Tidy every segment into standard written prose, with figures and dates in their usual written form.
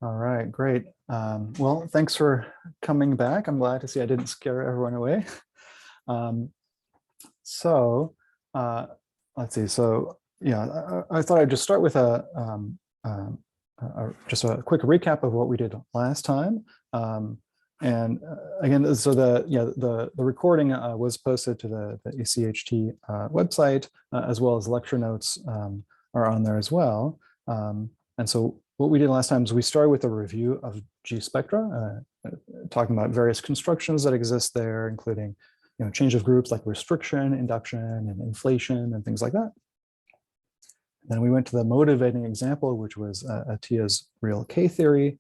All right, great. Well, thanks for coming back. I'm glad to see I didn't scare everyone away. Um, so let's see. So yeah, I thought I'd just start with just a quick recap of what we did last time. And again, so the recording was posted to the eCHT website, as well as lecture notes are on there as well. And so what we did last time is we started with a review of G spectra, talking about various constructions that exist there, including change of groups like restriction, induction, and inflation, and things like that. Then we went to the motivating example, which was Atiyah's real K theory.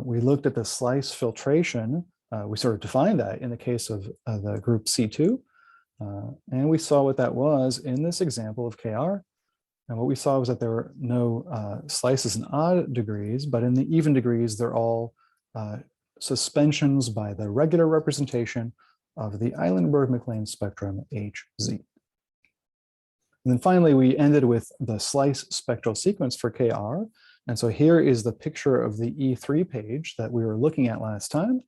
We looked at the slice filtration. We sort of defined that in the case of the group C2. And we saw what that was in this example of KR. And what we saw was that there were no slices in odd degrees, but in the even degrees, they're all suspensions by the regular representation of the Eilenberg-MacLane spectrum HZ. And then finally, we ended with the slice spectral sequence for KR. And so here is the picture of the E3 page that we were looking at last time.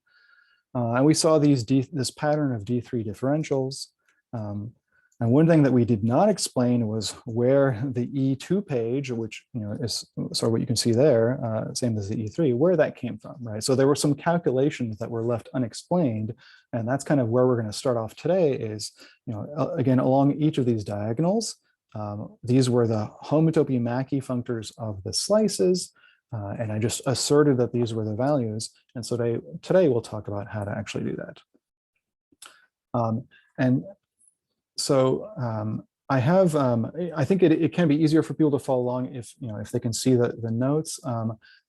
And we saw this pattern of D3 differentials. And one thing that we did not explain was where the E2 page, which is sort of what you can see there, same as the E3, where that came from, right? So there were some calculations that were left unexplained, and that's kind of where we're going to start off today. Is again, along each of these diagonals, these were the homotopy-Mackey functors of the slices, and I just asserted that these were the values. And so today we'll talk about how to actually do that. So I have, I think it can be easier for people to follow along if they can see the notes.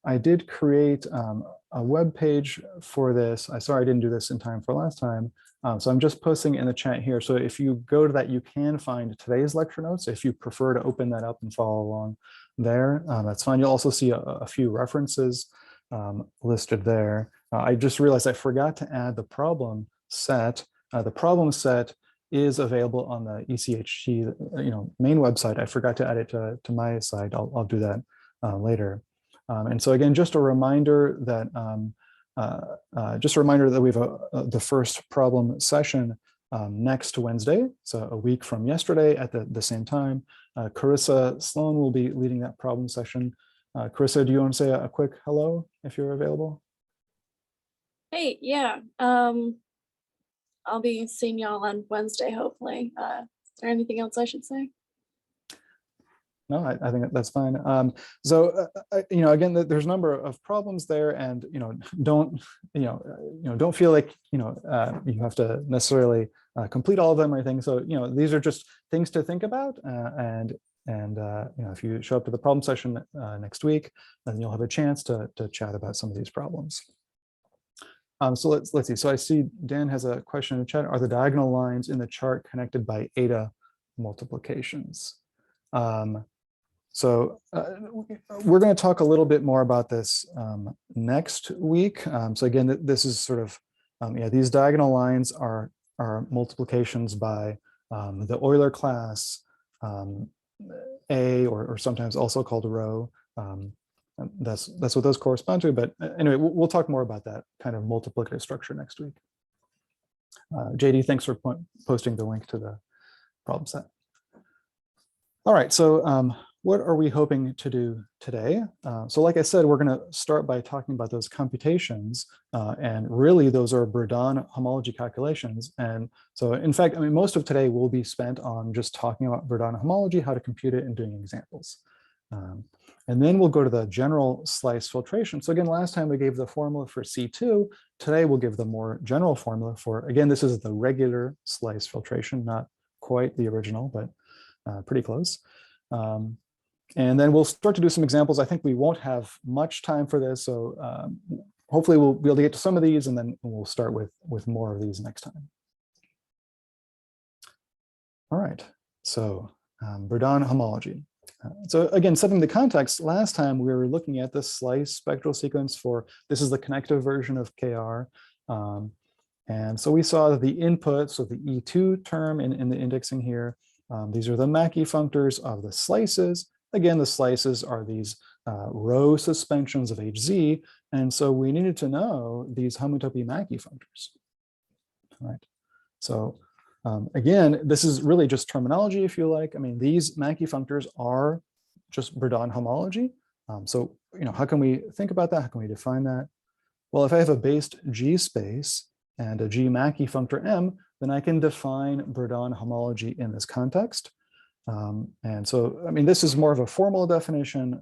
I did create a web page for this. Sorry I didn't do this in time for last time. So I'm just posting in the chat here. So if you go to that, you can find today's lecture notes. If you prefer to open that up and follow along there, that's fine. You'll also see a few references listed there. I just realized I forgot to add the problem set. The problem set is available on the eCHT main website. I forgot to add it to my site. I'll do that later. And so again, just a reminder that we have the first problem session next Wednesday, so a week from yesterday at the same time. Carissa Sloan will be leading that problem session. Carissa, do you want to say a quick hello if you're available? Hey, yeah. I'll be seeing y'all on Wednesday, hopefully. Is there anything else I should say? No, I think that's fine. Again, there's a number of problems there, and don't feel like you have to necessarily complete all of them or anything. So these are just things to think about, and if you show up to the problem session next week, then you'll have a chance to chat about some of these problems. So let's see. So I see Dan has a question in the chat. Are the diagonal lines in the chart connected by eta multiplications? So we're going to talk a little bit more about this next week. So again, this is sort of, these diagonal lines are multiplications by the Euler class A, or sometimes also called rho. That's what those correspond to. But anyway, we'll talk more about that kind of multiplicative structure next week. JD, thanks for posting the link to the problem set. All right, so what are we hoping to do today? So like I said, we're going to start by talking about those computations. And really, those are Verdan homology calculations. And so in fact, most of today will be spent on just talking about Verdan homology, how to compute it, and doing examples. And then we'll go to the general slice filtration. So again, last time we gave the formula for C2. Today we'll give the more general formula for, again, this is the regular slice filtration, not quite the original, but pretty close. And then we'll start to do some examples. I think we won't have much time for this, so hopefully we'll be able to get to some of these, and then we'll start with more of these next time. All right, so Verdan homology. So again, setting the context, last time we were looking at the slice spectral sequence for, this is the connective version of KR. And so we saw that the input, so the E2 term in the indexing here, these are the Mackey functors of the slices. Again, the slices are these row suspensions of Hz. And so we needed to know these homotopy Mackey functors. All right. So again, this is really just terminology, if you like. I mean, these Mackey functors are just Verdan homology. So, how can we think about that? How can we define that? Well, if I have a based G space and a G Mackey functor M, then I can define Verdan homology in this context. And so, I mean, this is more of a formal definition,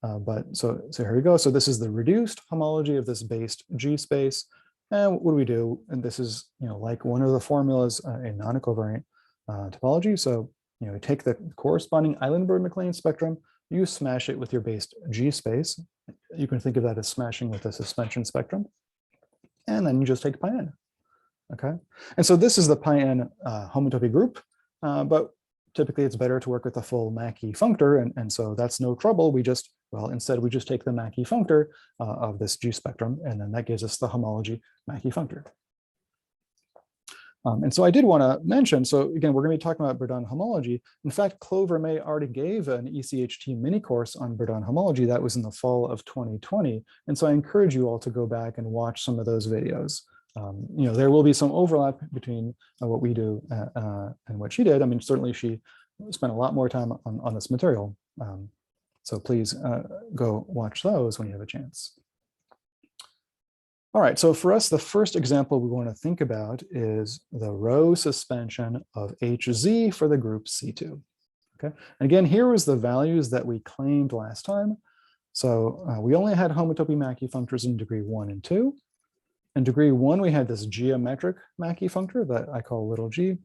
but so here we go. So this is the reduced homology of this based G space. And what do we do? And this is, like one of the formulas in non-equivariant topology. So, you take the corresponding Eilenberg-MacLane spectrum, you smash it with your based G space. You can think of that as smashing with a suspension spectrum. And then you just take pi n. Okay. And so this is the pi n homotopy group, but typically it's better to work with a full Mackey functor. And so that's no trouble. Instead we just take the Mackey functor of this G spectrum, and then that gives us the homology Mackey functor. And so I did want to mention, so again, we're going to be talking about Verdan homology. In fact, Clover May already gave an eCHT mini course on Verdan homology. That was in the fall of 2020. And so I encourage you all to go back and watch some of those videos. There will be some overlap between what we do and what she did. I mean, certainly she spent a lot more time on this material. So please go watch those when you have a chance. All right, so for us, the first example we want to think about is the row suspension of Hz for the group C2. Okay, and again, here was the values that we claimed last time. So we only had homotopy Mackey functors in degree 1 and 2. In degree 1, we had this geometric Mackey functor that I call little g.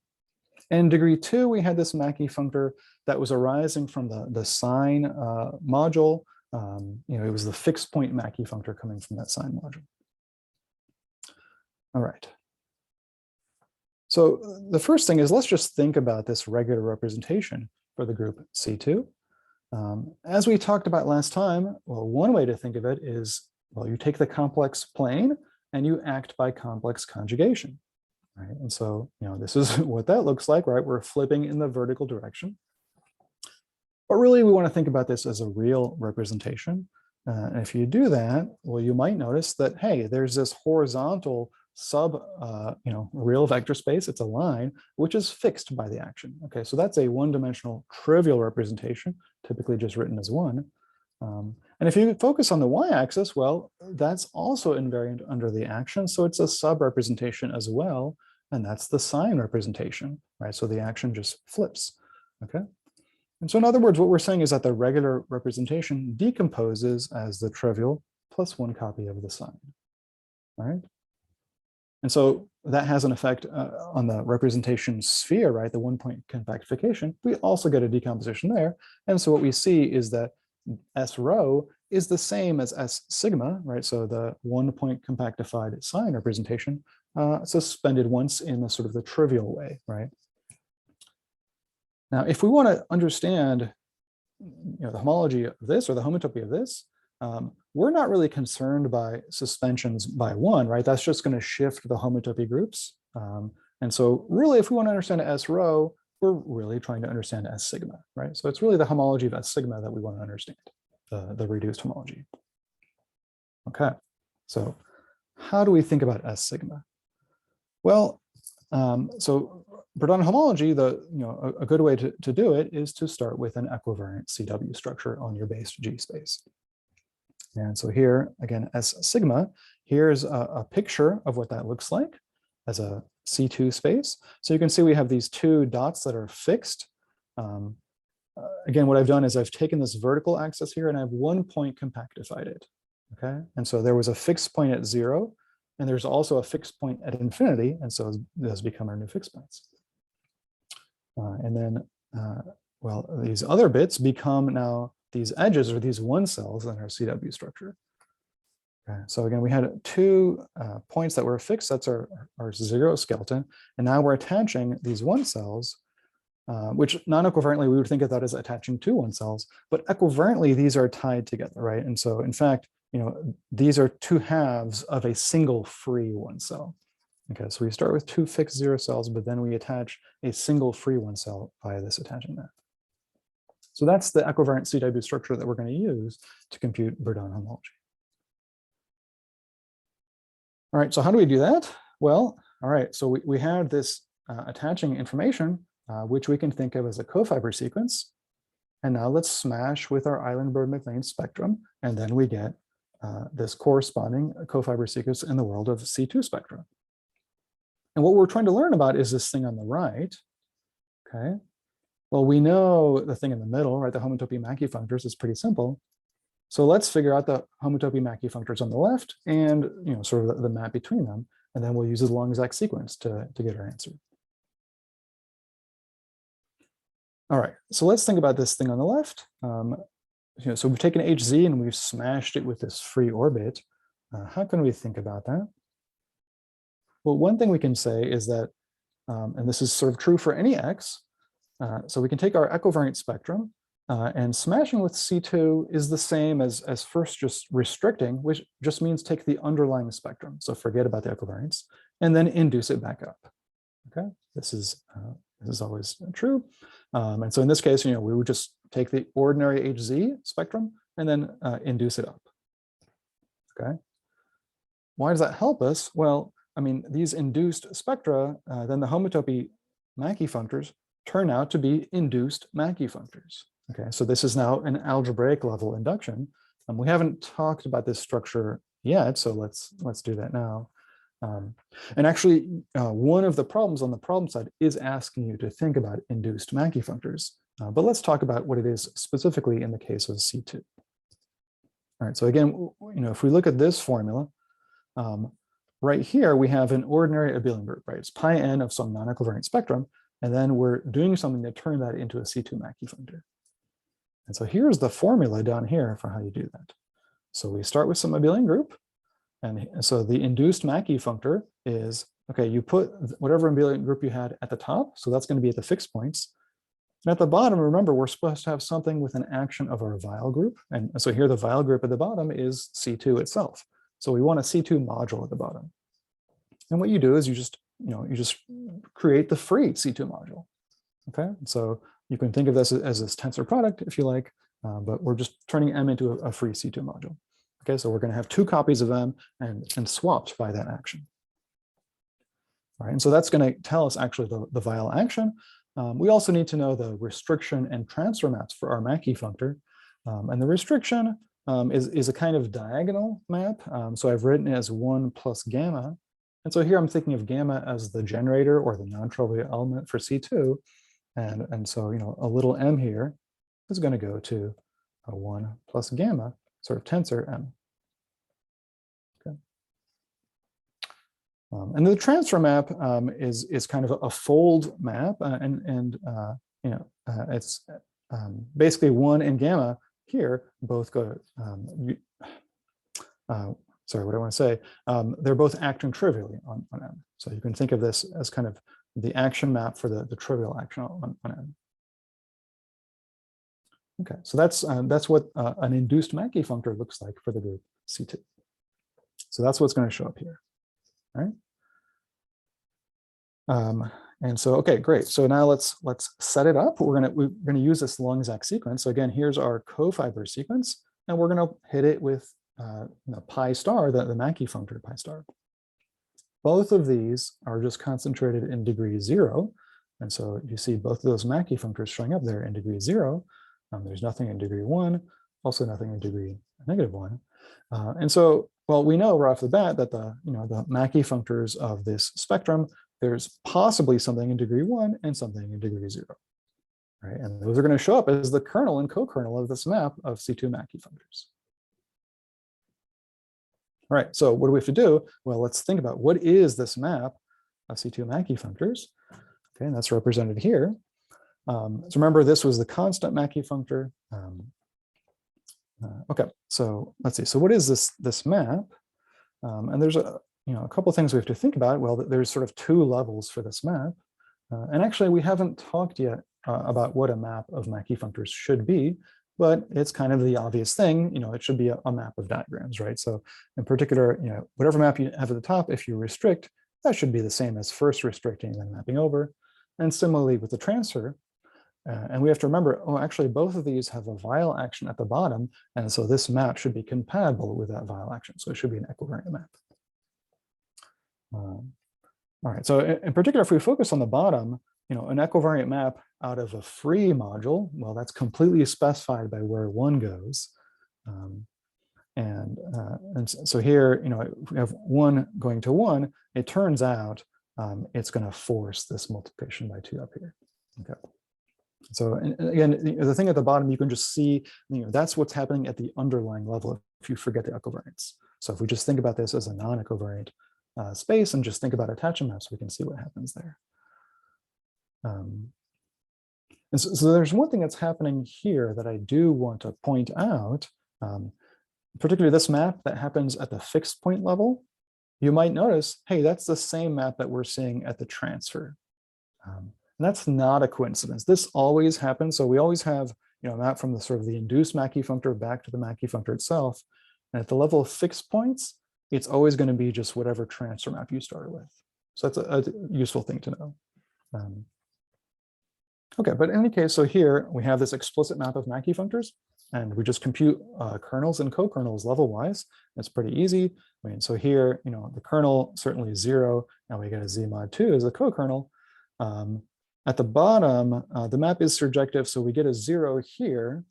In degree 2, we had this Mackey functor that was arising from the sine module. It was the fixed point Mackey functor coming from that sine module. All right. So the first thing is, let's just think about this regular representation for the group C2. As we talked about last time, well, one way to think of it is, well, you take the complex plane and you act by complex conjugation, right? And so, this is what that looks like, right? We're flipping in the vertical direction. But really, we want to think about this as a real representation. And if you do that, well, you might notice that, hey, there's this horizontal real vector space. It's a line which is fixed by the action. Okay, so that's a one-dimensional trivial representation, typically just written as 1. And if you focus on the y-axis, well, that's also invariant under the action, so it's a sub-representation as well, and that's the sine representation, right? So the action just flips. Okay. And so in other words, what we're saying is that the regular representation decomposes as the trivial plus 1 copy of the sine. All right. And so that has an effect on the representation sphere, right? The 1-point compactification. We also get a decomposition there. And so what we see is that S rho is the same as S sigma, right? So the 1-point compactified sine representation suspended once in the sort of the trivial way, right? Now, if we want to understand the homology of this or the homotopy of this, we're not really concerned by suspensions by 1, right? That's just going to shift the homotopy groups. And so really, if we want to understand S rho, we're really trying to understand S sigma, right? So it's really the homology of S sigma that we want to understand, the reduced homology. Okay, so how do we think about S sigma? Well, so Verdan homology, a good way to do it is to start with an equivariant CW structure on your based G space. And so here, again, S sigma, here's a picture of what that looks like as a C2 space. So you can see we have these 2 dots that are fixed. Again, what I've done is I've taken this vertical axis here and I've 1-point compactified it. Okay, and so there was a fixed point at 0, and there's also a fixed point at infinity, and so those become our new fixed points. And then, well, these other bits become now these edges or these 1 cells in our CW structure. Okay, so again, we had 2 points that were fixed. That's our 0 skeleton. And now we're attaching these 1 cells, which non-equivariantly, we would think of that as attaching 2 1 cells, but equivariantly, these are tied together, right? And so in fact, these are 2 halves of a single free 1 cell. Okay, so we start with 2 fixed 0 cells, but then we attach a single free 1 cell via this attaching that. So that's the equivariant CW structure that we're going to use to compute Verdan homology. All right, so how do we do that? Well, all right, so we have this attaching information, which we can think of as a co-fiber sequence. And now let's smash with our Eilenberg-MacLane spectrum, and then we get this corresponding co-fiber sequence in the world of C2 spectra. And what we're trying to learn about is this thing on the right, okay? Well, we know the thing in the middle, right? The homotopy-Mackey functors is pretty simple. So let's figure out the homotopy-Mackey functors on the left and sort of the map between them. And then we'll use the long exact sequence to get our answer. All right, so let's think about this thing on the left. So we've taken HZ and we've smashed it with this free orbit. How can we think about that? Well, one thing we can say is that, and this is sort of true for any x, so we can take our equivariant spectrum and smashing with C2 is the same as first just restricting, which just means take the underlying spectrum. So forget about the equivariance and then induce it back up. Okay, this is always true. And so in this case, we would just take the ordinary HZ spectrum and then induce it up. Okay. Why does that help us? Well, I mean, these induced spectra, then the homotopy Mackey functors turn out to be induced Mackey functors. Okay, so this is now an algebraic level induction. We haven't talked about this structure yet, so let's do that now. And actually, one of the problems on the problem side is asking you to think about induced Mackey functors. But let's talk about what it is specifically in the case of C2. All right, so again, if we look at this formula, right here we have an ordinary abelian group, right? It's pi n of some non-equivariant spectrum, and then we're doing something to turn that into a C2 Mackey functor. And so here's the formula down here for how you do that. So we start with some abelian group. And so the induced Mackey functor is, okay, you put whatever abelian group you had at the top. So that's going to be at the fixed points. And at the bottom, remember, we're supposed to have something with an action of our Weil group. And so here the Weil group at the bottom is C2 itself. So we want a C2 module at the bottom. And what you do is you just create the free C2 module. Okay, so you can think of this as this tensor product if you like, but we're just turning M into a free C2 module. Okay, so we're going to have two copies of M and swapped by that action. All right, and so that's going to tell us actually the Weil action. We also need to know the restriction and transfer maps for our Mackey functor. And the restriction is a kind of diagonal map. So I've written it as 1 plus gamma. And so here I'm thinking of gamma as the generator or the non-trivial element for C2. And so, a little m here is going to go to a 1 plus gamma, sort of tensor m. Okay. And the transfer map is kind of a fold map, it's basically 1 and gamma here both go. Sorry, what do I want to say? They're both acting trivially on M. So you can think of this as kind of the action map for the trivial action on M. Okay, so that's what an induced Mackey functor looks like for the group C2. So that's what's going to show up here, right? And so, okay, great. So now let's set it up. We're gonna use this long exact sequence. So again, here's our co-fiber sequence, and we're gonna hit it with pi star, the Mackey functor pi star. Both of these are just concentrated in degree 0. And so you see both of those Mackey functors showing up there in degree 0. There's nothing in degree 1, also nothing in degree -1. And so, well, we know right off the bat that the Mackey functors of this spectrum, there's possibly something in degree 1 and something in degree 0. Right? And those are going to show up as the kernel and co-kernel of this map of C2 Mackey functors. All right, so what do we have to do? Well, let's think about what is this map of C2 Mackey functors. Okay, and that's represented here. So remember, this was the constant Mackey functor. Okay, so let's see. So what is this map? And there's a couple of things we have to think about. Well, there's sort of 2 levels for this map. And actually, we haven't talked yet about what a map of Mackey functors should be, but it's kind of the obvious thing. It should be a map of diagrams, right? So in particular, whatever map you have at the top, if you restrict, that should be the same as first restricting and then mapping over. And similarly with the transfer, And we have to remember, oh, actually, both of these have a vial action at the bottom. And so this map should be compatible with that vial action. So it should be an equivariant map. All right, so in particular, if we focus on the bottom, an equivariant map out of a free module, well, that's completely specified by where one goes. And so here, if we have 1 going to 1, it turns out it's going to force this multiplication by 2 up here. Okay. So and again, the thing at the bottom, you can just see, that's what's happening at the underlying level if you forget the equivariance. So if we just think about this as a non-equivariant space and just think about attachment maps, we can see what happens there. And so there's one thing that's happening here that I do want to point out, particularly this map that happens at the fixed point level. You might notice, hey, that's the same map that we're seeing at the transfer. And that's not a coincidence. This always happens. So we always have a map from the sort of the induced Mackey functor back to the Mackey functor itself. And at the level of fixed points, it's always going to be just whatever transfer map you started with. So that's a useful thing to know. Okay, but in any case, so here we have this explicit map of Mackey functors, and we just compute kernels and co-kernels level-wise. It's pretty easy. I mean, so here, the kernel certainly is 0, and we get a z mod 2 as a co-kernel. At the bottom, the map is surjective, so we get a 0 here.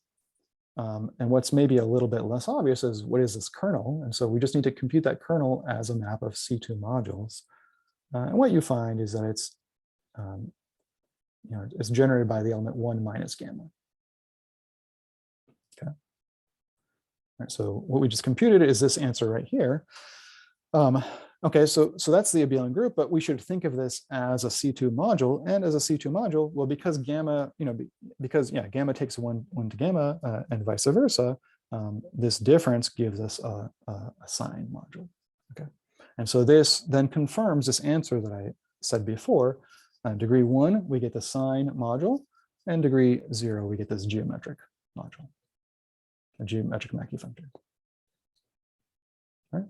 And what's maybe a little bit less obvious is what is this kernel? And so we just need to compute that kernel as a map of C2 modules. And what you find is that it's it's generated by the element 1 minus gamma. Okay. All right, so what we just computed is this answer right here. Okay, so that's the abelian group, but we should think of this as a C2 module, and as a C2 module, well, because gamma, gamma takes one to gamma and vice versa, this difference gives us a sine module. Okay, and so this then confirms this answer that I said before. Degree 1, we get the sine module, and degree 0, we get this geometric module, a geometric Mackey functor. All right.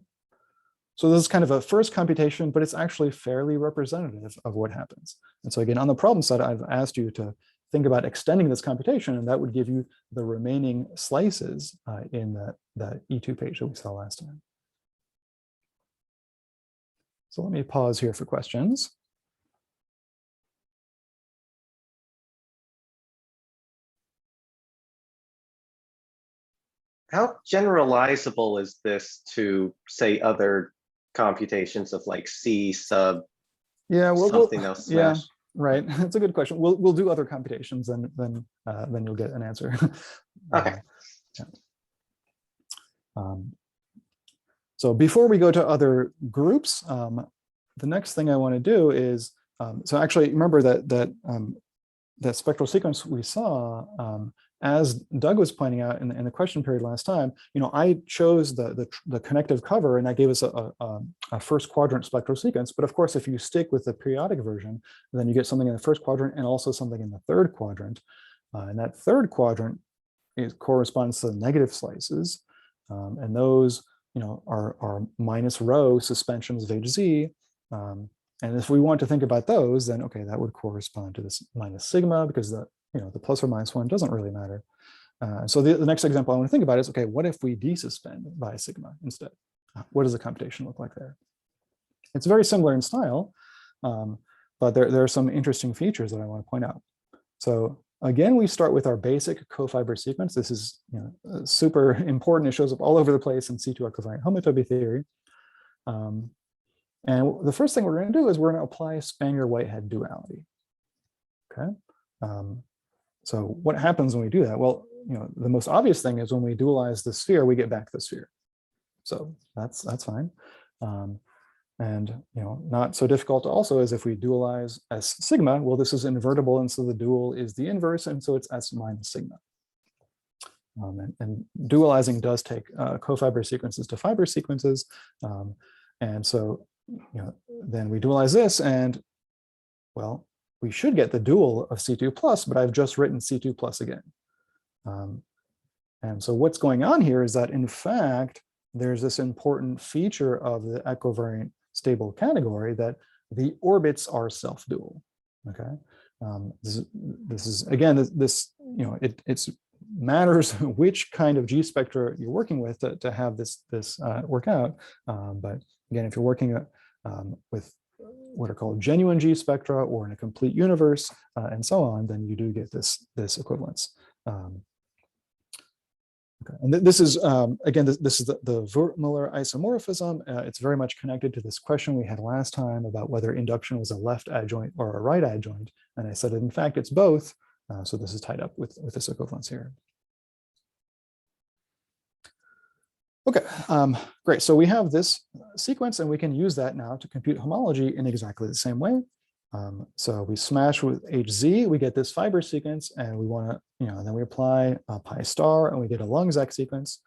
So this is kind of a first computation, but it's actually fairly representative of what happens. And so again, on the problem side, I've asked you to think about extending this computation, and that would give you the remaining slices in that E2 page that we saw last time. So let me pause here for questions. How generalizable is this to, say, other computations of like C sub something else smash? Yeah, right. It's a good question. We'll do other computations, and then you'll get an answer. Okay. Yeah. So before we go to other groups, the next thing I want to do is so actually remember that spectral sequence we saw. As Doug was pointing out in the question period last time, I chose the connective cover, and that gave us a first quadrant spectral sequence. But of course, if you stick with the periodic version, then you get something in the first quadrant and also something in the third quadrant. And that third quadrant corresponds to the negative slices, and those are minus rho suspensions of hz. And if we want to think about those, then okay, that would correspond to this minus sigma, because the plus or minus 1 doesn't really matter. So the next example I want to think about is, okay, what if we desuspend by sigma instead? What does the computation look like there? It's very similar in style, but there are some interesting features that I want to point out. So again, we start with our basic cofiber sequence. This is super important. It shows up all over the place in C2 equivariant homotopy theory. And the first thing we're going to do is we're going to apply Spaniard-Whitehead duality. Okay. So what happens when we do that? Well, the most obvious thing is when we dualize the sphere, we get back the sphere. So that's fine. And not so difficult also is if we dualize S sigma, well, this is invertible, and so the dual is the inverse, and so it's S minus sigma. And dualizing does take cofiber sequences to fiber sequences. And so then we dualize this, and well, we should get the dual of C2 plus, but I've just written C2 plus again. And so what's going on here is that, in fact, there's this important feature of the equivariant stable category that the orbits are self-dual. Okay. This is again, this you know, it's matters which kind of G spectra you're working with to have this work out. But again, if you're working with what are called genuine G spectra or in a complete universe and so on, then you do get this equivalence. Okay. And this is, again, this is the Molar isomorphism. It's very much connected to this question we had last time about whether induction was a left adjoint or a right adjoint. And I said that in fact, it's both. So this is tied up with this equivalence here. Okay, great. So we have this sequence and we can use that now to compute homology in exactly the same way. So we smash with HZ, we get this fiber sequence, and we want to, then we apply pi star and we get a Longzak sequence.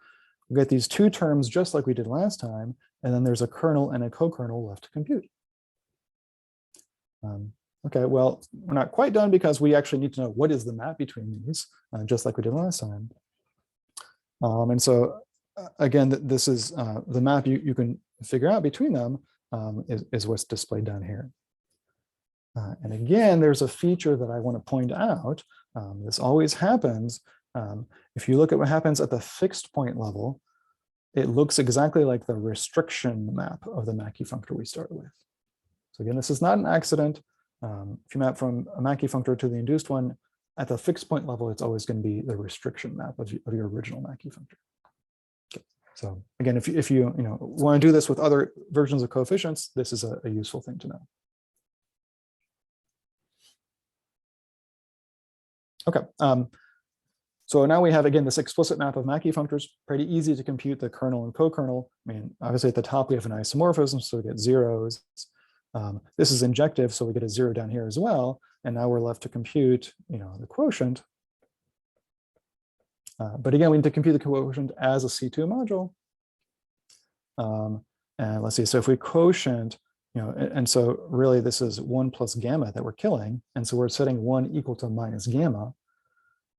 We get these two terms just like we did last time, and then there's a kernel and a co-kernel left to compute. Okay, well, we're not quite done because we actually need to know what is the map between these, just like we did last time. And so again, this is the map you can figure out between them is what's displayed down here. And again, there's a feature that I want to point out. This always happens. If you look at what happens at the fixed point level, it looks exactly like the restriction map of the Mackey functor we start with. So again, this is not an accident. If you map from a Mackey functor to the induced one, at the fixed point level, it's always going to be the restriction map of your original Mackey functor. Okay. So again, if you want to do this with other versions of coefficients, this is a useful thing to know. Okay, so now we have, again, this explicit map of Mackey functors, pretty easy to compute the kernel and co-kernel. I mean, obviously at the top we have an isomorphism, so we get zeros. This is injective, so we get a 0 down here as well. And now we're left to compute, the quotient. But again, we need to compute the quotient as a C2 module. And let's see, so if we quotient, and so really this is 1 plus gamma that we're killing. And so we're setting 1 equal to minus gamma.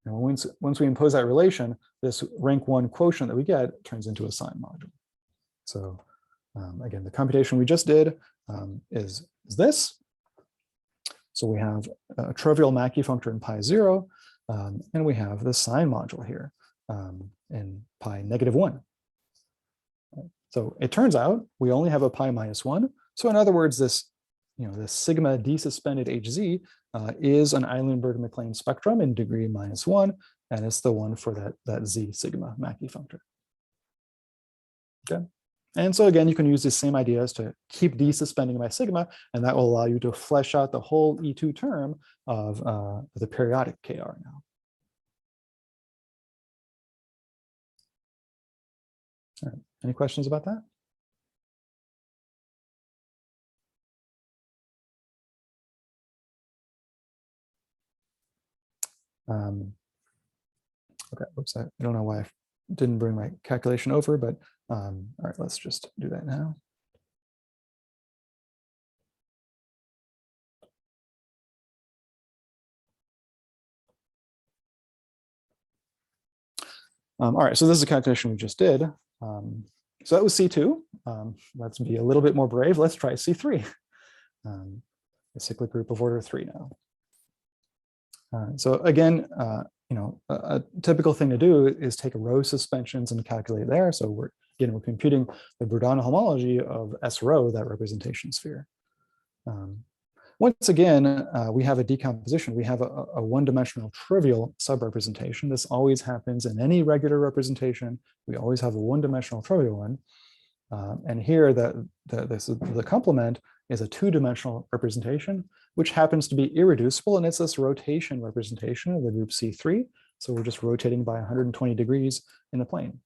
And once we impose that relation, this rank 1 quotient that we get turns into a sine module. So again, the computation we just did is this. So we have a trivial Mackey functor in pi 0, and we have the sine module here in pi -1. So it turns out we only have a pi -1. So in other words, this, this sigma d-suspended Hz is an Eilenberg-MacLane spectrum in degree -1, and it's the one for that Z sigma Mackey functor. Okay, and so again, you can use the same ideas to keep d-suspending by sigma, and that will allow you to flesh out the whole E2 term of the periodic KR now. All right, any questions about that? Okay, oops, I don't know why I didn't bring my calculation over, but all right, let's just do that now. All right, so this is a calculation we just did. So that was C2. Let's be a little bit more brave. Let's try C3. A cyclic group of order 3 now. So again, a typical thing to do is take row suspensions and calculate there. So we're computing the Verdan homology of S rho, that representation sphere. Once again, we have a decomposition. We have a one-dimensional trivial subrepresentation. This always happens in any regular representation. We always have a one-dimensional trivial one. And here, the complement is a two-dimensional representation, which happens to be irreducible, and it's this rotation representation of the group C3. So we're just rotating by 120 degrees in the plane.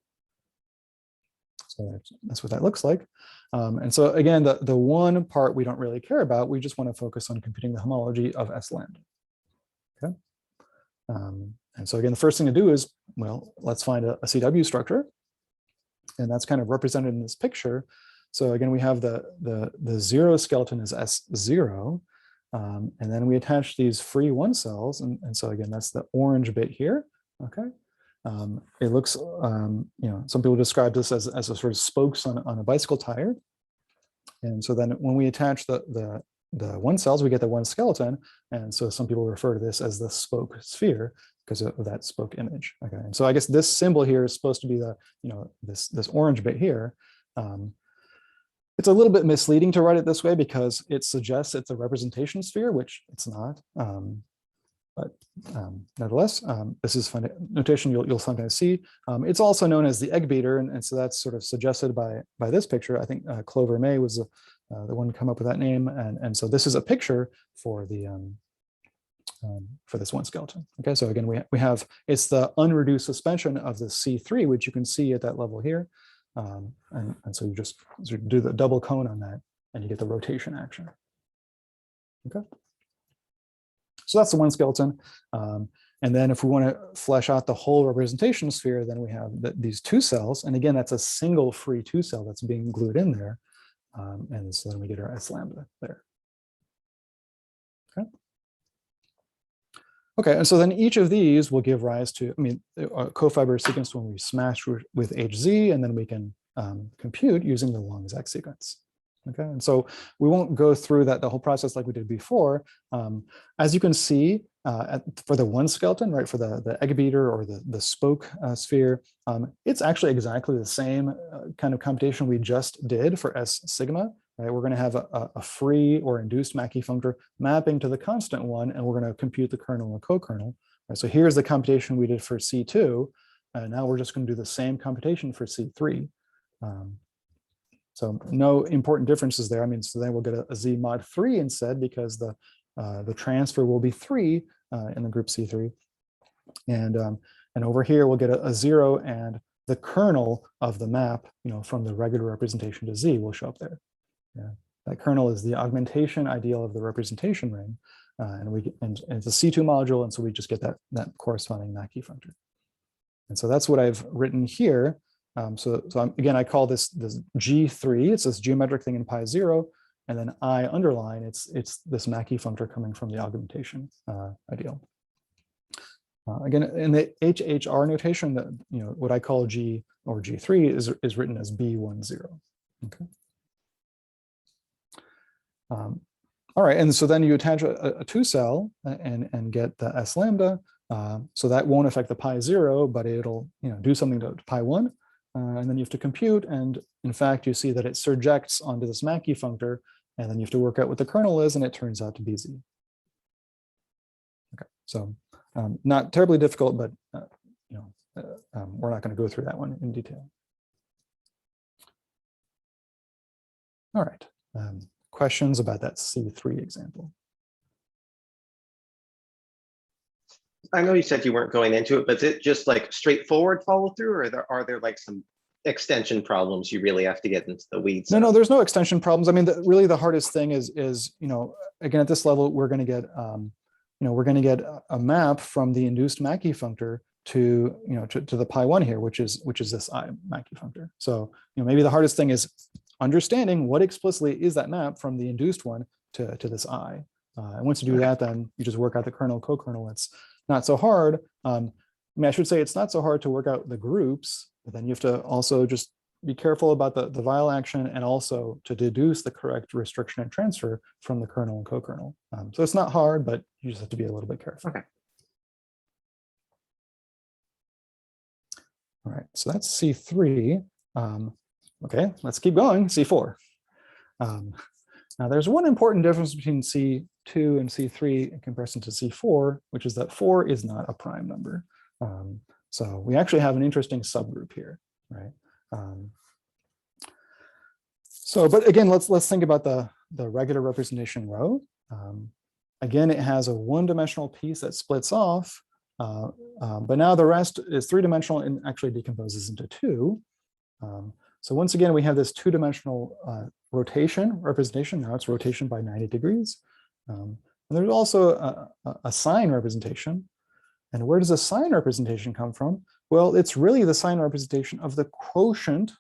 So that's what that looks like. And so again, the one part we don't really care about, we just want to focus on computing the homology of S lambda. Okay. And so again, the first thing to do is, well, let's find a CW structure. And that's kind of represented in this picture. So again, we have the 0 skeleton is S0. And then we attach these free 1 cells. And so again, that's the orange bit here. Okay. It looks, some people describe this as a sort of spokes on a bicycle tire. And so then when we attach the the one cells, we get the one skeleton. And so some people refer to this as the spoke sphere because of that spoke image. Okay, and so I guess this symbol here is supposed to be the, this orange bit here. It's a little bit misleading to write it this way because it suggests it's a representation sphere, which it's not. But nevertheless, this is fun notation you'll sometimes see. It's also known as the egg beater, and so that's sort of suggested by this picture. I think Clover May was the one to come up with that name, and so this is a picture for the for this one skeleton. Okay, so again we have it's the unreduced suspension of the C3, which you can see at that level here, and so you just do the double cone on that, and you get the rotation action. Okay. So that's the one skeleton. And then if we want to flesh out the whole representation sphere, then we have these two cells. And again, that's a single free two cell that's being glued in there. And so then we get our S lambda there. Okay. Okay, and so then each of these will give rise to, a co-fiber sequence when we smash with HZ, and then we can compute using the long exact sequence. Okay, and so we won't go through the whole process like we did before. As you can see, for the one skeleton, right, for the egg beater or the spoke sphere, it's actually exactly the same kind of computation we just did for S sigma. Right, we're going to have a free or induced Mackey functor mapping to the constant one, and we're going to compute the kernel and co-kernel. Right, so here's the computation we did for C2, and now we're just going to do the same computation for C3. So no important differences there. So then we'll get a Z mod 3 instead, because the transfer will be 3 in the group C3. And over here, we'll get a 0, and the kernel of the map, from the regular representation to Z will show up there. Yeah, that kernel is the augmentation ideal of the representation ring. And it's a C2 module, and so we just get that corresponding Mackey functor. And so that's what I've written here. So again, I call this G3. It's this geometric thing in pi 0, and then I underline it's this Mackey functor coming from the augmentation ideal. Again, in the HHR notation, that what I call G or G3 is written as B10. Okay. All right, and so then you attach a two cell and get the S lambda. So that won't affect the pi 0, but it'll do something to pi 1. And then you have to compute, and in fact, you see that it surjects onto this Mackey functor, and then you have to work out what the kernel is, and it turns out to be Z. Okay, so not terribly difficult, but we're not going to go through that one in detail. All right, questions about that C3 example? I know you said you weren't going into it, but is it just like straightforward follow through, or are there like some extension problems you really have to get into the weeds? No, there's no extension problems. Really the hardest thing is again, at this level, we're going to get a map from the induced Mackey functor to the pi 1 here, which is this I Mackey functor. So maybe the hardest thing is understanding what explicitly is that map from the induced one to this I. And once you do that, then you just work out the kernel co-kernel. It's not so hard. I should say it's not so hard to work out the groups, but then you have to also just be careful about the vial action, and also to deduce the correct restriction and transfer from the kernel and co-kernel. So it's not hard, but you just have to be a little bit careful. Okay. All right, so that's C3. Okay, let's keep going, C4. Now there's one important difference between C2 and C3 in comparison to C4, which is that 4 is not a prime number. So we actually have an interesting subgroup here, right? But again, let's think about the regular representation row. Again, it has a one-dimensional piece that splits off, but now the rest is three-dimensional and actually decomposes into two. So once again, we have this two-dimensional rotation representation. Now it's rotation by 90 degrees. And there's also a sine representation. And where does the sine representation come from? Well, it's really the sine representation of the quotient.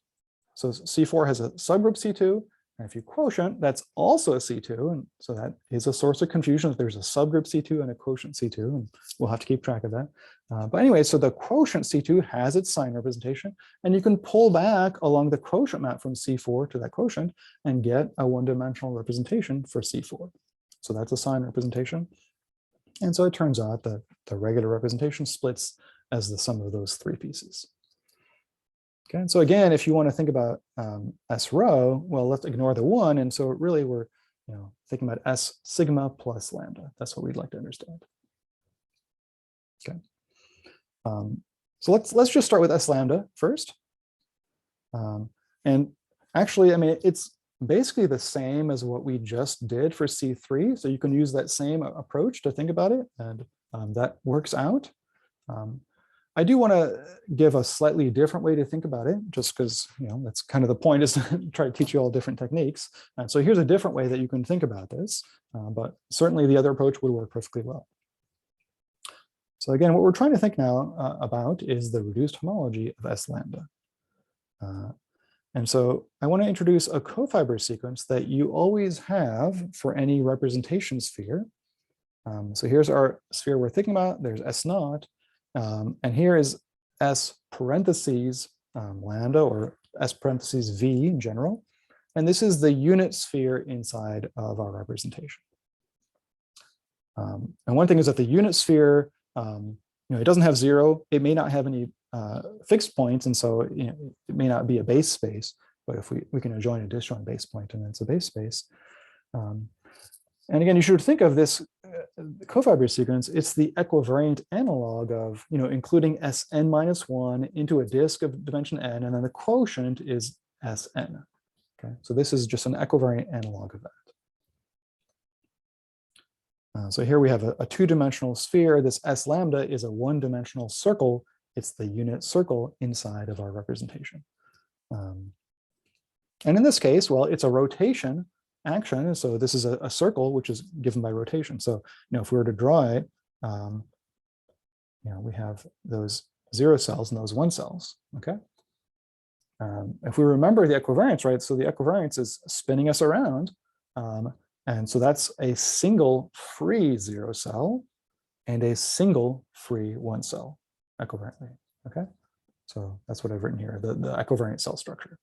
So C4 has a subgroup C2, And if you quotient, that's also a C2. And so that is a source of confusion if there's a subgroup C2 and a quotient C2, and we'll have to keep track of that. But anyway, so the quotient C2 has its sign representation, and you can pull back along the quotient map from C4 to that quotient and get a one-dimensional representation for C4. So that's a sign representation. And so it turns out that the regular representation splits as the sum of those three pieces. Okay, and so again, if you want to think about S rho, well, let's ignore the one. And so really we're thinking about S sigma plus lambda. That's what we'd like to understand. Okay. So let's just start with S lambda first. And actually, I mean, it's basically the same as what we just did for C3. So you can use that same approach to think about it, and that works out. I do want to give a slightly different way to think about it, just because that's kind of the point, is to try to teach you all different techniques. And so here's a different way that you can think about this, but certainly the other approach would work perfectly well. So again, what we're trying to think now about is the reduced homology of S lambda. And so I want to introduce a co-fiber sequence that you always have for any representation sphere. So here's our sphere we're thinking about. There's S naught. And here is S parentheses lambda, or S parentheses V in general. And this is the unit sphere inside of our representation. And one thing is that the unit sphere, it doesn't have zero. It may not have any fixed points, and so it may not be a base space. But if we can join a disjoint base point, and it's a base space. And again, you should think of this co-fiber sequence. It's the equivariant analog of including Sn minus 1 into a disk of dimension n, and then the quotient is Sn. Okay, so this is just an equivariant analog of that. So here we have a two-dimensional sphere. This S lambda is a one-dimensional circle. It's the unit circle inside of our representation. And in this case, well, it's a rotation action. So this is a circle, which is given by rotation. So if we were to draw it, we have those 0 cells and those 1 cells. Okay. If we remember the equivariance, right? So the equivariance is spinning us around. And so that's a single free 0 cell and a single free 1 cell equivariantly. Okay. So that's what I've written here, the equivariant cell structure.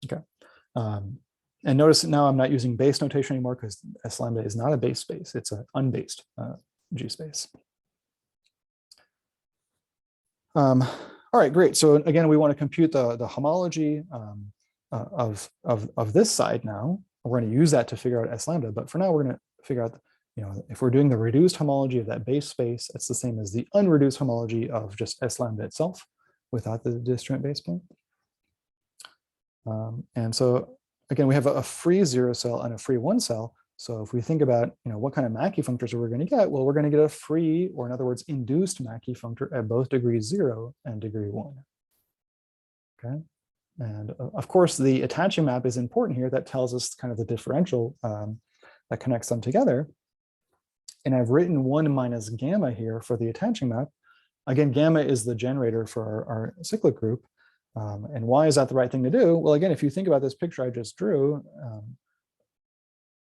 Okay. And notice now I'm not using base notation anymore, because S lambda is not a base space. It's an unbased G space. All right, great. So again, we want to compute the homology of this side now. We're going to use that to figure out S lambda. But for now, we're going to figure out, if we're doing the reduced homology of that base space, it's the same as the unreduced homology of just S lambda itself without the disjoint base point. And so again, we have a free 0 cell and a free 1 cell. So if we think about what kind of Mackey functors we're going to get, well, we're going to get a free, or in other words, induced Mackey functor at both degree 0 and degree 1. Okay. And of course, the attaching map is important here. That tells us kind of the differential that connects them together. And I've written 1 minus gamma here for the attaching map. Again, gamma is the generator for our cyclic group. And why is that the right thing to do? Well, again, if you think about this picture I just drew,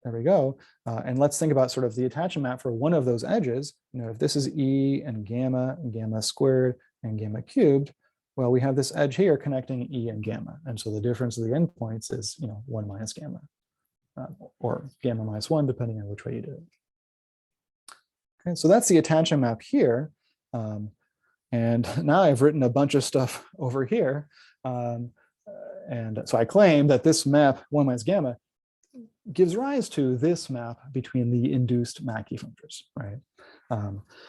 there we go. And let's think about sort of the attachment map for one of those edges. If this is E and gamma squared and gamma cubed, well, we have this edge here connecting E and gamma. And so the difference of the endpoints is 1 minus gamma, or gamma minus 1, depending on which way you do it. Okay, so that's the attachment map here. And now I've written a bunch of stuff over here. And so I claim that this map, 1 minus gamma, gives rise to this map between the induced Mackey functors, right?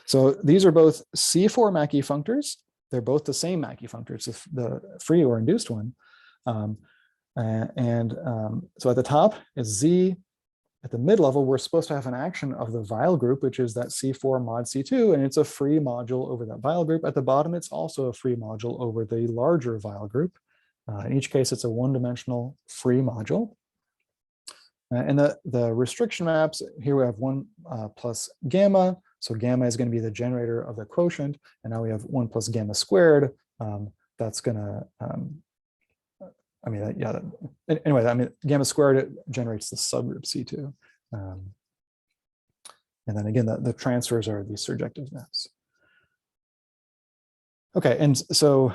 So these are both C4 Mackey functors. They're both the same Mackey functors, the free or induced one. So at the top is Z. At the mid-level, we're supposed to have an action of the Weil group, which is that C4 mod C2, and it's a free module over that Weil group. At the bottom, it's also a free module over the larger Weil group. In each case, it's a one-dimensional free module. And the restriction maps, here we have 1 plus gamma. So gamma is going to be the generator of the quotient. And now we have 1 plus gamma squared. That's going to I mean, yeah. Anyway, I mean, gamma squared it generates the subgroup C2, and then again, the transfers are these surjective maps. Okay, and so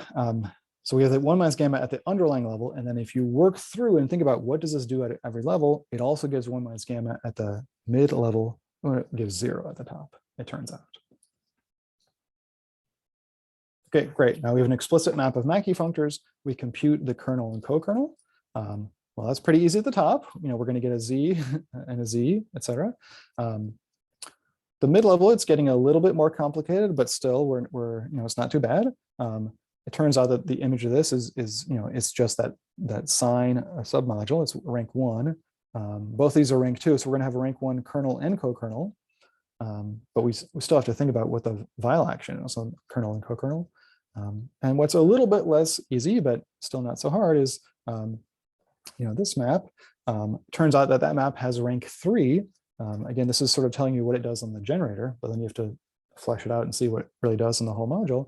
so we have the 1 minus gamma at the underlying level, and then if you work through and think about what does this do at every level, it also gives 1 minus gamma at the mid level, or it gives 0 at the top, it turns out. Okay, great. Now we have an explicit map of Mackey functors. We compute the kernel and co-kernel. Well, that's pretty easy at the top. You know, we're going to get a Z and a Z, etc. The mid-level, it's getting a little bit more complicated, but still, we're you know, it's not too bad. It turns out that the image of this is you know, it's just that sine submodule. It's rank 1. Both these are rank 2, so we're going to have a rank 1 kernel and co-kernel. But we still have to think about what the vial action is on kernel and co-kernel. And what's a little bit less easy, but still not so hard, is you know, this map. Turns out that map has rank 3. Again, this is sort of telling you what it does on the generator, but then you have to flesh it out and see what it really does in the whole module.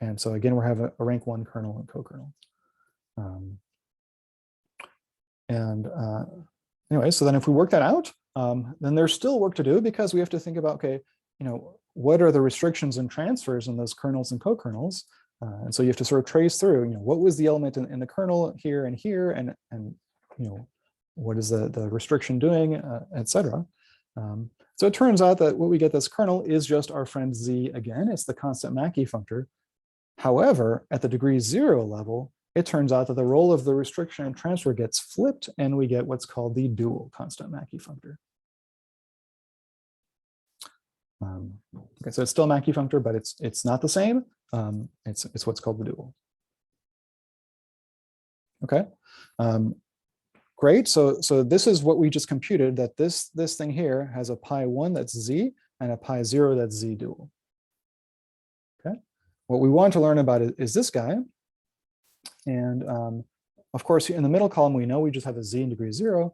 And so again, we're having a rank 1 kernel and co-kernel. Anyway, so then if we work that out, then there's still work to do, because we have to think about, okay, you know, what are the restrictions and transfers in those kernels and co-kernels? And so you have to sort of trace through, you know, what was the element in the kernel here, and you know, what is the restriction doing, etc. So it turns out that what we get this kernel is just our friend Z again. It's the constant Mackey functor. However, at the degree 0 level, it turns out that the role of the restriction and transfer gets flipped, and we get what's called the dual constant Mackey functor. Okay, so it's still Mackey functor, but it's not the same. It's what's called the dual. Okay, great. So this is what we just computed, that this thing here has a pi 1 that's Z and a pi 0 that's Z dual. Okay, what we want to learn about is this guy. And of course, in the middle column, we know we just have a Z in degree 0.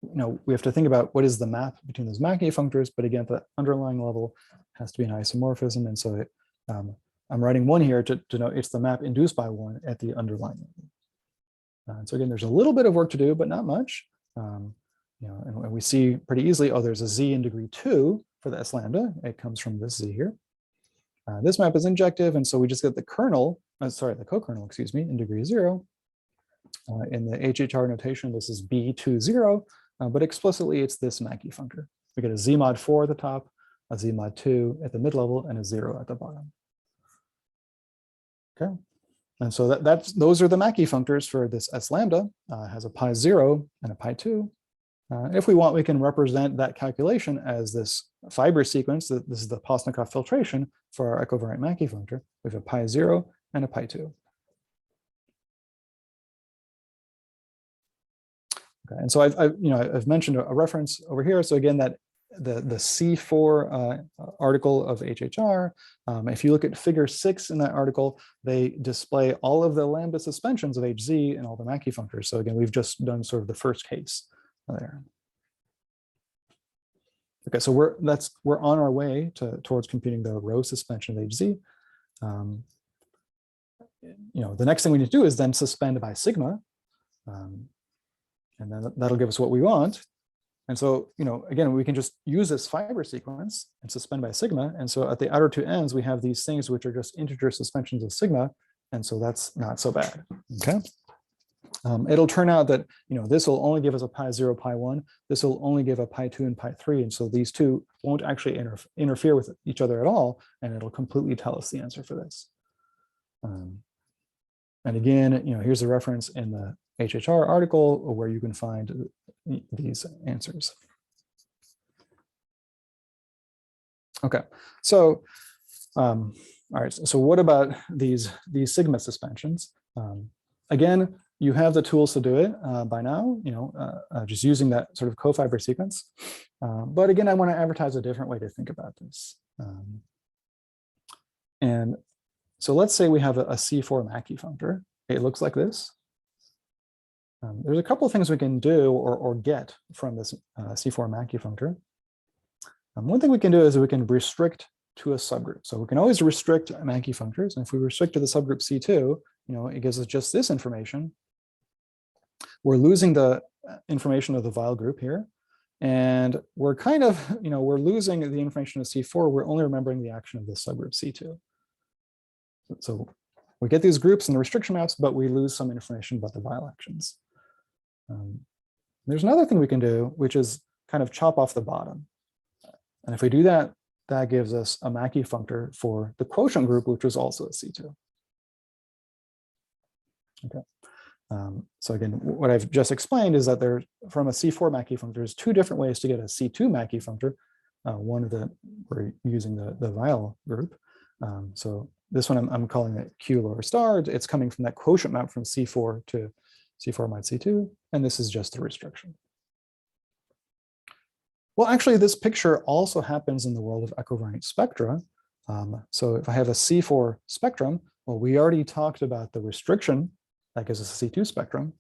You know, we have to think about what is the map between those Mackey functors, but again, the underlying level has to be an isomorphism. And so I'm writing 1 here to know it's the map induced by 1 at the underlying level. So again, there's a little bit of work to do, but not much. You know, and we see pretty easily, oh, there's a Z in degree 2 for the S lambda. It comes from this Z here. This map is injective, and so we just get the kernel, the co-kernel, excuse me, in degree 0. In the HHR notation, this is B20, but explicitly it's this Mackey functor. We get a Z mod 4 at the top, a Z mod 2 at the mid-level, and a 0 at the bottom. Okay, and so those are the Mackey functors for this S lambda. Has a pi 0 and a pi 2. If we want, we can represent that calculation as this fiber sequence. This is the Postnikov filtration for our equivariant Mackey functor. We have a pi 0 and a pi 2. Okay, and so I've mentioned a reference over here. So again, that the C4 article of HHR, if you look at figure 6 in that article, they display all of the lambda suspensions of HZ and all the Mackey functors. So again, we've just done sort of the first case there. Okay, so we're on our way towards computing the row suspension of HZ. You know, the next thing we need to do is then suspend by sigma, and then that'll give us what we want. And so, you know, again, we can just use this fiber sequence and suspend by sigma. And so at the outer two ends, we have these things which are just integer suspensions of sigma. And so that's not so bad. Okay. It'll turn out that, you know, this will only give us a pi 0, pi 1. This will only give a pi 2 and pi 3. And so these two won't actually interfere with each other at all. And it'll completely tell us the answer for this. And again, you know, here's a reference in the HHR article where you can find these answers. Okay, so all right. So what about these sigma suspensions? Again, you have the tools to do it by now. You know, just using that sort of co-fiber sequence. But again, I want to advertise a different way to think about this. And so let's say we have a C4 Mackey functor. It looks like this. There's a couple of things we can do or get from this C4 Mackey functor. One thing we can do is we can restrict to a subgroup. So we can always restrict Mackey functors. And if we restrict to the subgroup C2, it gives us just this information. We're losing the information of the Weil group here. And we're kind of, we're losing the information of C4. We're only remembering the action of the subgroup C2. So we get these groups in the restriction maps, but we lose some information about the Weil actions. There's another thing we can do, which is kind of chop off the bottom. And if we do that, that gives us a Mackey functor for the quotient group, which was also a C2. Okay. So again, what I've just explained is that there, from a C4 Mackey functor, there's two different ways to get a C2 Mackey functor. One of the, we're using the Weil group. So this one I'm calling it Q lower star. It's coming from that quotient map from C4 to C4 mod C2, and this is just the restriction. Well, actually, this picture also happens in the world of equivariant spectra. So if I have a C4 spectrum, well, we already talked about the restriction. That gives us a C2 spectrum.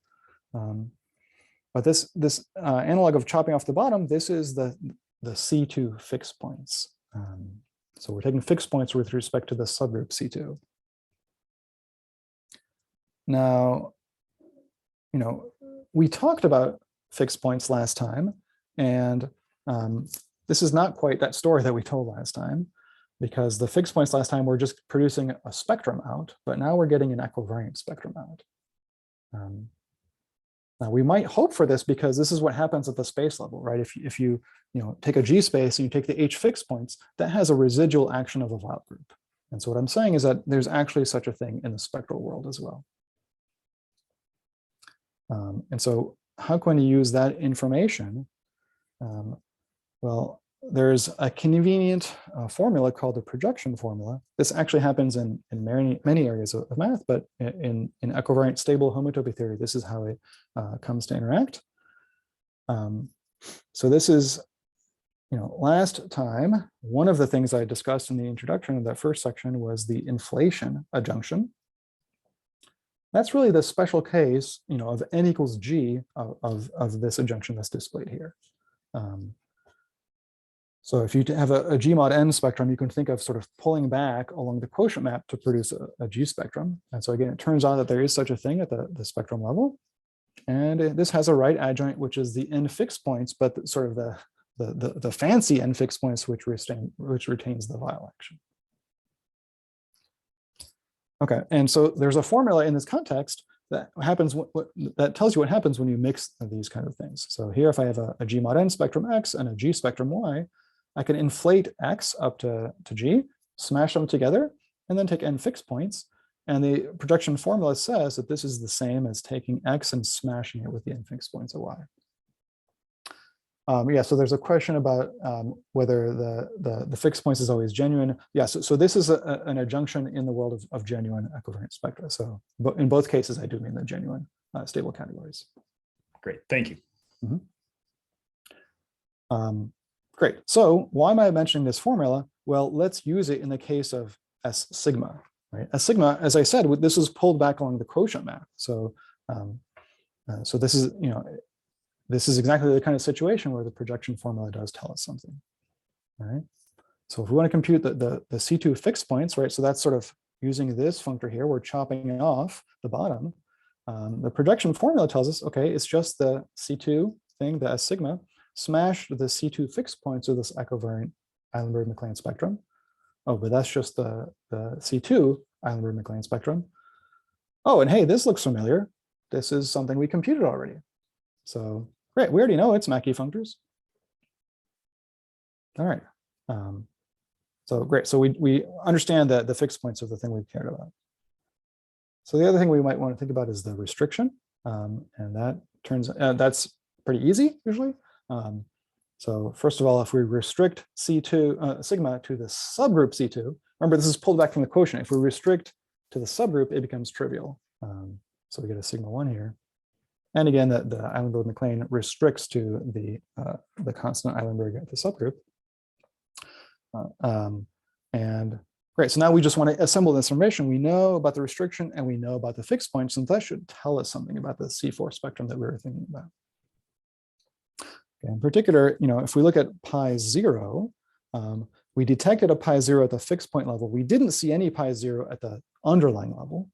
But this analog of chopping off the bottom, this is the C2 fixed points. So we're taking fixed points with respect to the subgroup C2. Now, we talked about fixed points last time, and this is not quite that story that we told last time, because the fixed points last time were just producing a spectrum out, but now we're getting an equivariant spectrum out. Now we might hope for this because this is what happens at the space level, right? If you take a G space and you take the H fixed points, that has a residual action of a Weil group. And so what I'm saying is that there's actually such a thing in the spectral world as well. And so how can we use that information? Well, there's a convenient formula called the projection formula. This actually happens in many areas of math, but in equivariant stable homotopy theory, this is how it comes to interact. So this is, last time, one of the things I discussed in the introduction of that first section was the inflation adjunction. That's really the special case, of n equals g of this adjunction that's displayed here. So if you have a G mod n spectrum, you can think of sort of pulling back along the quotient map to produce a G spectrum. And so again, it turns out that there is such a thing at the spectrum level. And this has a right adjoint, which is the n fixed points, but sort of the fancy n fixed points, which retains the Weil action. Okay, and so there's a formula in this context that happens, that tells you what happens when you mix these kind of things. So here, if I have a G mod n spectrum X and a G spectrum Y, I can inflate X up to G, smash them together, and then take n fixed points. And the projection formula says that this is the same as taking X and smashing it with the n fixed points of Y. Yeah, so there's a question about whether the fixed points is always genuine. Yeah, so this is an adjunction in the world of genuine equivariant spectra. So in both cases, I do mean the genuine stable categories. Great, thank you. Mm-hmm. Great, so why am I mentioning this formula? Well, let's use it in the case of S sigma, right? S sigma, as I said, this is pulled back along the quotient map. So, so this is, this is exactly the kind of situation where the projection formula does tell us something, right? So if we want to compute the C2 fixed points, right? So that's sort of using this functor here, we're chopping off the bottom. The projection formula tells us, okay, it's just the C2 thing, the S sigma, smash the C2 fixed points of this equivariant Eilenberg-MacLane spectrum. Oh, but that's just the C2 Eilenberg-MacLane spectrum. Oh, and hey, this looks familiar. This is something we computed already. So great, we already know it's Mackey functors. All right. So great, so we understand that the fixed points are the thing we cared about. So the other thing we might want to think about is the restriction. And that that's pretty easy usually. So first of all, if we restrict C2 sigma to the subgroup C2, remember this is pulled back from the quotient. If we restrict to the subgroup, it becomes trivial. So we get a sigma 1 here. And again, the Eilenberg-MacLane restricts to the constant Eilenberg at the subgroup. And great, so now we just want to assemble this information. We know about the restriction and we know about the fixed points, and that should tell us something about the C4 spectrum that we were thinking about. Okay, in particular, if we look at pi 0, we detected a pi 0 at the fixed point level. We didn't see any pi 0 at the underlying level.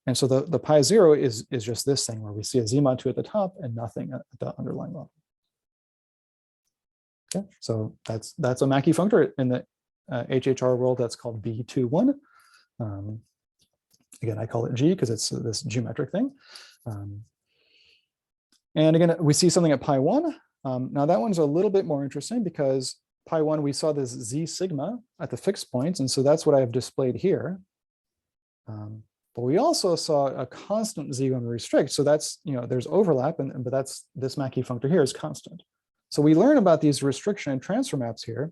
And so the pi 0 is just this thing where we see a z mod 2 at the top and nothing at the underlying level. Okay, so that's a Mackey functor in the HHR world. That's called B21. Again, I call it G because it's this geometric thing. And again, we see something at pi 1. Now that one's a little bit more interesting because pi 1, we saw this z sigma at the fixed points. And so that's what I have displayed here. But we also saw a constant z when we restrict. So that's, there's overlap, but that's this Mackey functor here is constant. So we learn about these restriction and transfer maps here.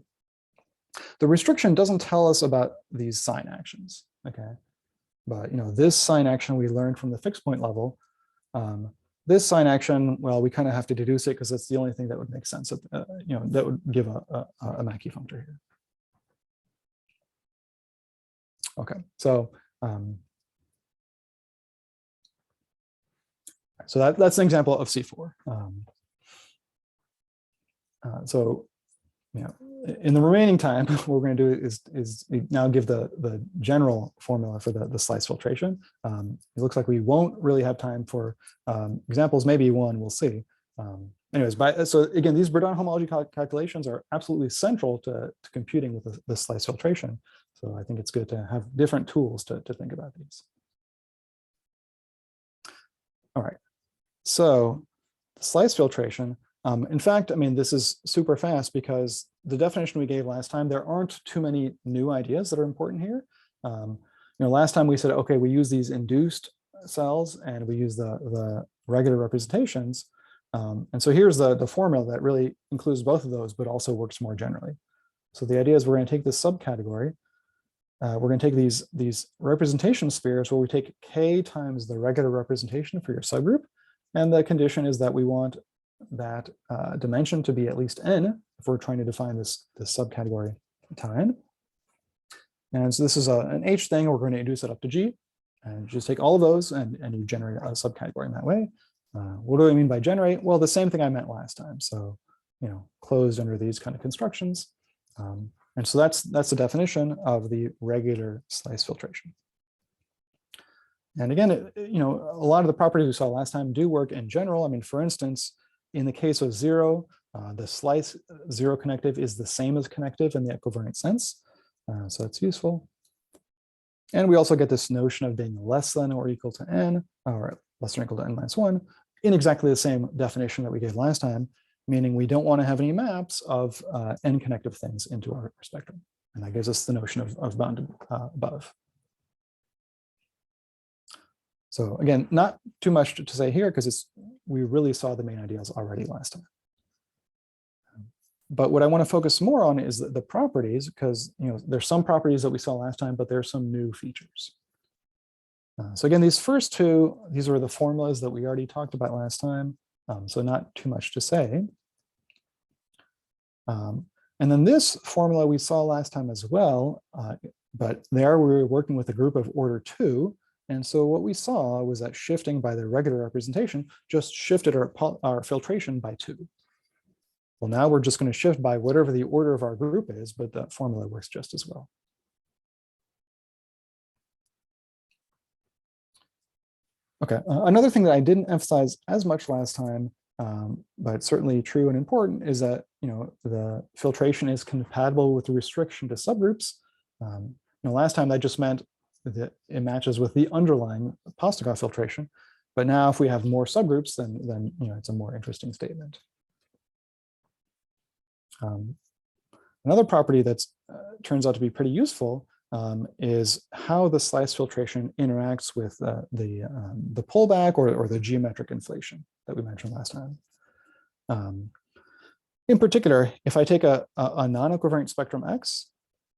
The restriction doesn't tell us about these sign actions, okay? But this sign action we learned from the fixed point level. This sign action, well, we kind of have to deduce it because that's the only thing that would make sense. That would give a Mackey functor here. Okay, so that's an example of C4. So in the remaining time, what we're going to do is now give the general formula for the slice filtration. It looks like we won't really have time for examples, maybe one, we'll see. Anyways, so again, these Verdan homology calculations are absolutely central to computing with the slice filtration. So I think it's good to have different tools to think about these. All right, so slice filtration. In fact, I mean, this is super fast because the definition we gave last time, there aren't too many new ideas that are important here. Last time we said, okay, we use these induced cells and we use the regular representations. And so here's the formula that really includes both of those, but also works more generally. So the idea is we're going to take this subcategory. We're going to take these representation spheres where we take k times the regular representation for your subgroup. And the condition is that we want that dimension to be at least n if we're trying to define this subcategory time. And so this is an H thing. We're going to induce it up to G. And just take all of those and you generate a subcategory in that way. What do I mean by generate? Well, the same thing I meant last time. So, closed under these kind of constructions. And so that's the definition of the regular slice filtration. And again, a lot of the properties we saw last time do work in general. I mean, for instance, in the case of 0, the slice 0 connective is the same as connective in the equivariant sense. So that's useful. And we also get this notion of being less than or equal to n, or less than or equal to n minus 1, in exactly the same definition that we gave last time, meaning we don't want to have any maps of n connective things into our spectrum. And that gives us the notion of bounded above. So again, not too much to say here because we really saw the main ideas already last time. But what I want to focus more on is the properties, because there's some properties that we saw last time, but there's some new features. So again, these first two, these were the formulas that we already talked about last time. So not too much to say. And then this formula we saw last time as well, but there we were working with a group of order 2. And so what we saw was that shifting by the regular representation just shifted our filtration by 2. Well, now we're just going to shift by whatever the order of our group is, but that formula works just as well. Okay, another thing that I didn't emphasize as much last time, but certainly true and important, is that the filtration is compatible with the restriction to subgroups. Last time that just meant that it matches with the underlying Postnikov filtration, but now if we have more subgroups, then it's a more interesting statement. Another property that turns out to be pretty useful is how the slice filtration interacts with the pullback or the geometric inflation that we mentioned last time. In particular, if I take a non-equivariant spectrum X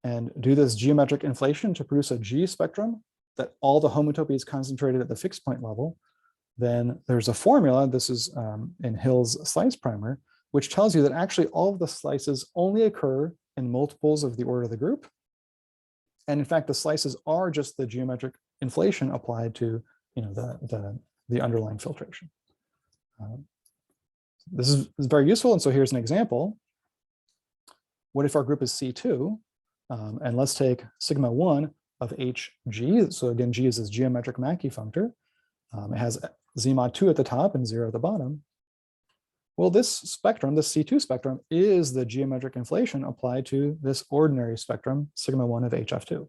and do this geometric inflation to produce a G spectrum that all the homotopy is concentrated at the fixed point level, then there's a formula, this is in Hill's slice primer, which tells you that actually all of the slices only occur in multiples of the order of the group. And in fact, the slices are just the geometric inflation applied to the underlying filtration. This is very useful. And so here's an example. What if our group is C2? And let's take sigma 1 of HG. So again, G is this geometric Mackey functor. It has Z mod 2 at the top and 0 at the bottom. Well, this spectrum, this C2 spectrum, is the geometric inflation applied to this ordinary spectrum, sigma 1 of HF2.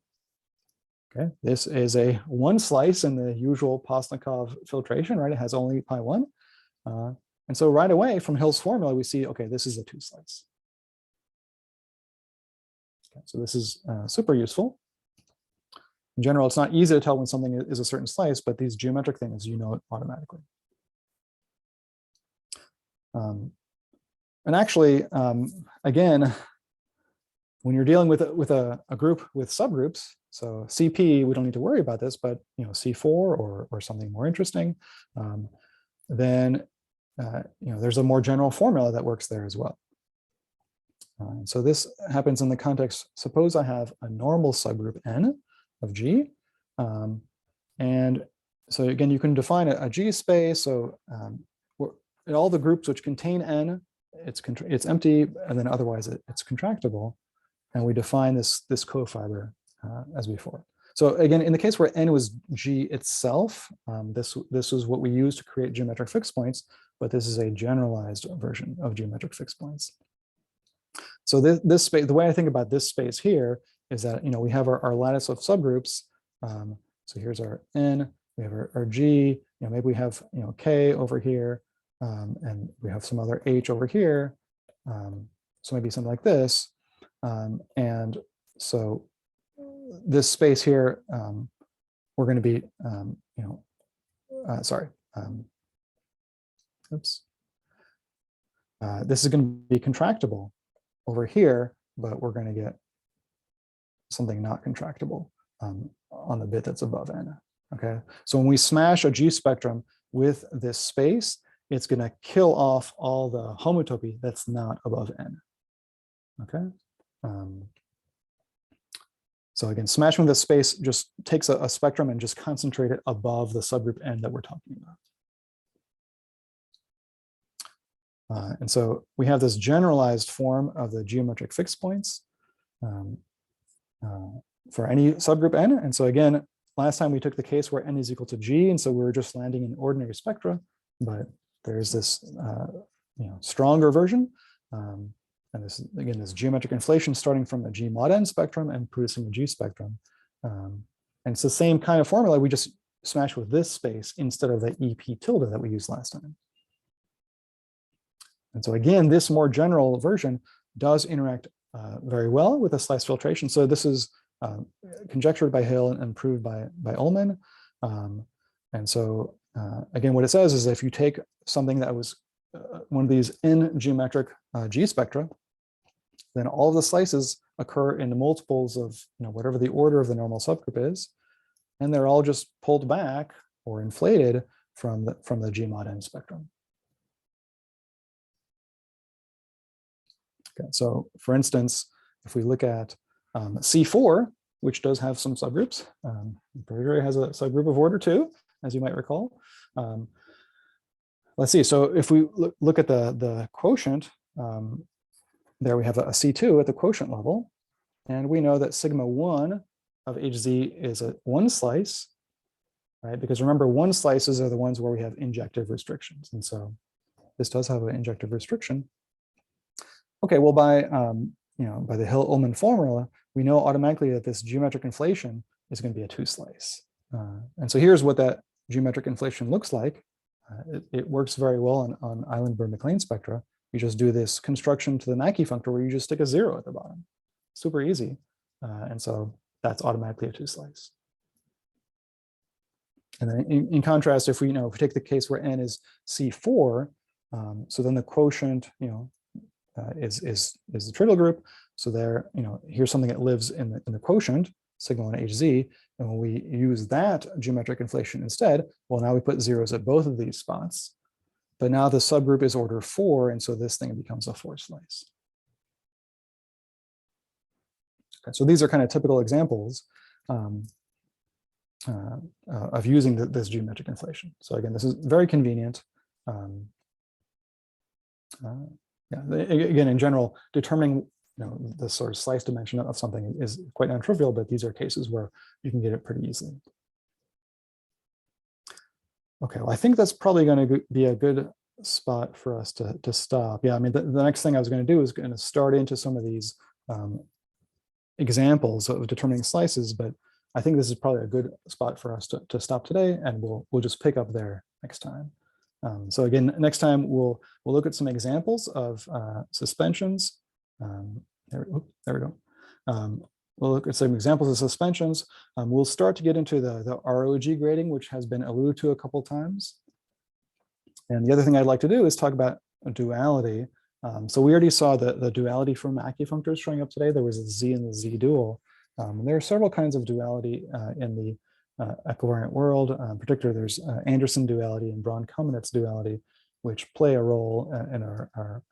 Okay, this is a one slice in the usual Postnikov filtration, right? It has only pi 1. And so right away from Hill's formula, we see, okay, this is a 2 slice. Okay, so this is super useful. In general, it's not easy to tell when something is a certain slice, but these geometric things, you know it automatically. And actually, again, when you're dealing with a group with subgroups, so CP, we don't need to worry about this, but C4 or something more interesting, then there's a more general formula that works there as well. So this happens in the context, suppose I have a normal subgroup N of G. And so again, you can define a G space. So in all the groups which contain N, it's empty, and then otherwise it's contractible. And we define this cofiber as before. So again, in the case where N was G itself, this was what we use to create geometric fixed points, but this is a generalized version of geometric fixed points. So this space, the way I think about this space here is that we have our lattice of subgroups. So here's our N, we have our G, maybe we have K over here, and we have some other H over here. So maybe something like this. And so this space here, we're going to be, this is going to be contractible over here, but we're going to get something not contractible on the bit that's above N. Okay, so when we smash a G spectrum with this space, it's going to kill off all the homotopy that's not above N. Okay. So again, smashing with this space just takes a spectrum and just concentrate it above the subgroup N that we're talking about. And so we have this generalized form of the geometric fixed points for any subgroup N. And so again, last time we took the case where N is equal to G, and so we were just landing in ordinary spectra, but there's this stronger version. And this, again, this geometric inflation starting from a G mod N spectrum and producing a G spectrum. And it's the same kind of formula, we just smash with this space instead of the EP tilde that we used last time. And so again, this more general version does interact very well with a slice filtration. So this is conjectured by Hill and proved by Ullman. And so again, what it says is if you take something that was one of these N geometric G spectra, then all of the slices occur in the multiples of whatever the order of the normal subgroup is, and they're all just pulled back or inflated from the G mod N spectrum. Okay, so for instance, if we look at C4, which does have some subgroups, Berger has a subgroup of order 2, as you might recall. Let's see, so if we look at the quotient, there we have a C2 at the quotient level, and we know that sigma 1 of HZ is a 1 slice, right? Because remember, 1 slices are the ones where we have injective restrictions, and so this does have an injective restriction. Okay, well, by the Hill-Ullman formula, we know automatically that this geometric inflation is going to be a 2 slice. And so here's what that geometric inflation looks like. It works very well on Eilenberg-MacLane spectra. You just do this construction to the Mackey functor where you just stick a 0 at the bottom. Super easy. And so that's automatically a 2 slice. And then in contrast, if we take the case where N is C4, so then the quotient is the trivial group. So there, here's something that lives in the quotient, sigma 1 HZ. And when we use that geometric inflation instead, well, now we put 0s at both of these spots. But now the subgroup is order 4, and so this thing becomes a 4 slice. Okay, so these are kind of typical examples of using this geometric inflation. So again, this is very convenient. Yeah, again, in general, determining the sort of slice dimension of something is quite non-trivial, but these are cases where you can get it pretty easily. Okay, well, I think that's probably going to be a good spot for us to stop. Yeah, I mean, the next thing I was going to do is going to start into some of these examples of determining slices, but I think this is probably a good spot for us to stop today, and we'll just pick up there next time. So again, next time we'll look at some examples of suspensions. There we go. We'll look at some examples of suspensions. We'll start to get into the ROG grading, which has been alluded to a couple times. And the other thing I'd like to do is talk about duality. So we already saw the duality from acupunctors showing up today. There was a Z and the Z dual. There are several kinds of duality in the equivariant world. In particular, there's Anderson duality and Braun-Kamenetz duality, which play a role in our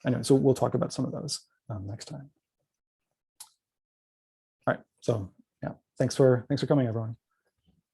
anyway, so we'll talk about some of those next time. All right, so yeah, thanks for coming, everyone.